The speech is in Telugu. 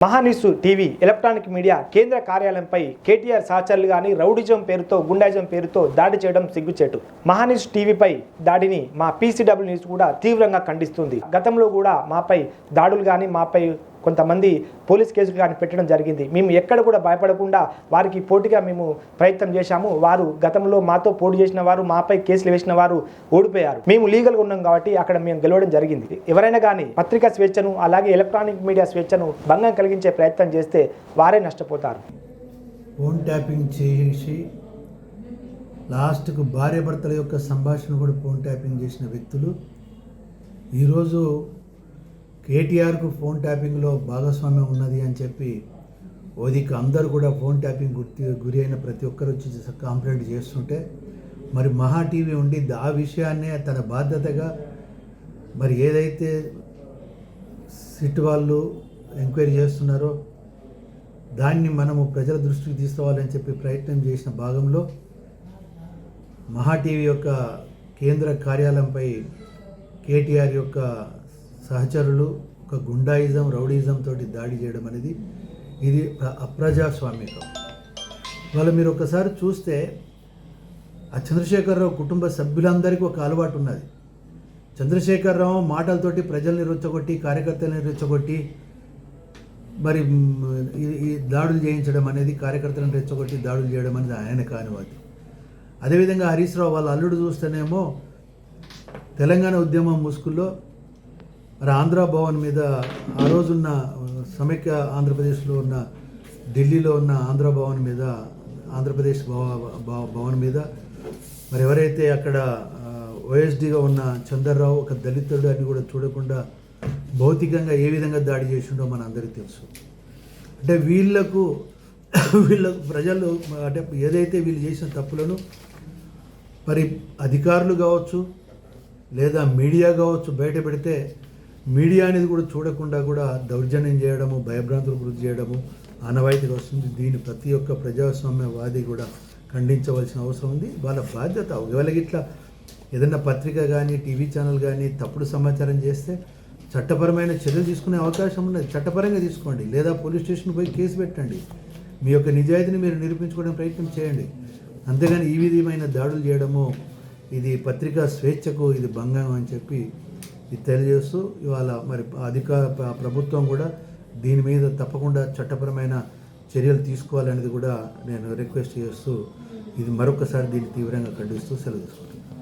మహాన్యూస్ టీవీ ఎలక్ట్రానిక్ మీడియా కేంద్ర కార్యాలయంపై కేటీఆర్ సహచరులు గాని రౌడిజం పేరుతో గుండాయిజం పేరుతో దాడి చేయడం సిగ్గుచేటు. మహాన్యూస్ టీవీపై దాడిని మా పీసీడబ్ల్యూ న్యూస్ కూడా తీవ్రంగా ఖండిస్తుంది. గతంలో కూడా మాపై దాడులు కానీ మాపై కొంతమంది పోలీస్ కేసులు కానీ పెట్టడం జరిగింది. మేము ఎక్కడ కూడా భయపడకుండా వారికి పోటీగా మేము ప్రయత్నం చేశాము. వారు గతంలో మాతో పోటీ చేసిన వారు, మాపై కేసులు వేసిన వారు ఓడిపోయారు. మేము లీగల్గా ఉన్నాం కాబట్టి అక్కడ మేము గెలవడం జరిగింది. ఎవరైనా కానీ పత్రికా స్వేచ్ఛను అలాగే ఎలక్ట్రానిక్ మీడియా స్వేచ్ఛను భంగం కలిగించే ప్రయత్నం చేస్తే వారే నష్టపోతారు. ఫోన్ ట్యాపింగ్ చేసి లాస్ట్కు భార్యాభర్తల యొక్క సంభాషణ కూడా ఫోన్ ట్యాపింగ్ చేసిన వ్యక్తులు ఈరోజు కేటీఆర్కు ఫోన్ ట్యాపింగ్లో భాగస్వామ్యం ఉన్నది అని చెప్పి ఓదికి అందరూ కూడా ఫోన్ ట్యాపింగ్ గురి అయిన ప్రతి ఒక్కరు వచ్చి కంప్లైంట్ చేస్తుంటే మరి మహా టీవీ ఉండి ఆ విషయాన్నే తన బాధ్యతగా మరి ఏదైతే సిట్ వాళ్ళు ఎంక్వైరీ చేస్తున్నారో దాన్ని మనము ప్రజల దృష్టికి తీసుకోవాలని చెప్పి ప్రయత్నం చేసిన భాగంలో మహా టీవీ యొక్క కేంద్ర కార్యాలయంపై కేటీఆర్ యొక్క సహచరులు ఒక గుండాయిజం రౌడీజం తోటి దాడి చేయడం అనేది ఇది అప్రజాస్వామికం. వాళ్ళు మీరు ఒకసారి చూస్తే ఆ చంద్రశేఖరరావు కుటుంబ సభ్యులందరికీ ఒక అలవాటు ఉన్నది. చంద్రశేఖరరావు మాటలతోటి ప్రజల్ని రెచ్చగొట్టి కార్యకర్తలని రెచ్చగొట్టి మరి ఈ దాడులు చేయించడం అనేది కార్యకర్తలను రెచ్చగొట్టి దాడులు చేయడం అనేది ఆయన కానివాది. అదేవిధంగా హరీష్ రావు వాళ్ళ అల్లుడు చూస్తేనేమో తెలంగాణ ఉద్యమం ముసుగుల్లో మరి ఆంధ్ర భవన్ మీద ఆ రోజున్న సమైక్య ఆంధ్రప్రదేశ్లో ఉన్న ఢిల్లీలో ఉన్న ఆంధ్ర భవన్ మీద ఆంధ్రప్రదేశ్ భవన్ మీద మరి ఎవరైతే అక్కడ ఓఎస్డీగా ఉన్న చందర్రావు ఒక దళితుడు అని కూడా చూడకుండా భౌతికంగా ఏ విధంగా దాడి చేసిండో మన అందరికీ తెలుసు. అంటే వీళ్ళ ప్రజలు అంటే ఏదైతే వీళ్ళు చేసిన తప్పులను మరి అధికారులు కావచ్చు లేదా మీడియా కావచ్చు బయట పెడితే మీడియా అనేది కూడా చూడకుండా కూడా దౌర్జన్యం చేయడము, భయభ్రాంతులు గురి చేయడము ఆనవాయితీగా వస్తుంది. దీన్ని ప్రతి ఒక్క ప్రజాస్వామ్యవాది కూడా ఖండించవలసిన అవసరం ఉంది. వాళ్ళ బాధ్యత. ఒకవేళ ఇట్లా ఏదైనా పత్రిక కానీ టీవీ ఛానల్ కానీ తప్పుడు సమాచారం చేస్తే చట్టపరమైన చర్యలు తీసుకునే అవకాశం ఉన్నది. చట్టపరంగా తీసుకోండి, లేదా పోలీస్ స్టేషన్ పోయి కేసు పెట్టండి. మీ యొక్క నిజాయితీని మీరు నిరూపించుకోవడానికి ప్రయత్నం చేయండి. అంతేగాని ఈ విధమైన దాడులు చేయడము ఇది పత్రికా స్వేచ్ఛకు ఇది భంగం అని చెప్పి ఇది తెలియజేస్తూ ఇవాళ మరి ప్రభుత్వం కూడా దీని మీద తప్పకుండా చట్టపరమైన చర్యలు తీసుకోవాలనేది కూడా నేను రిక్వెస్ట్ చేస్తూ ఇది మరొకసారి దీన్ని తీవ్రంగా ఖండిస్తూ సెలవు తీసుకుంటున్నాను.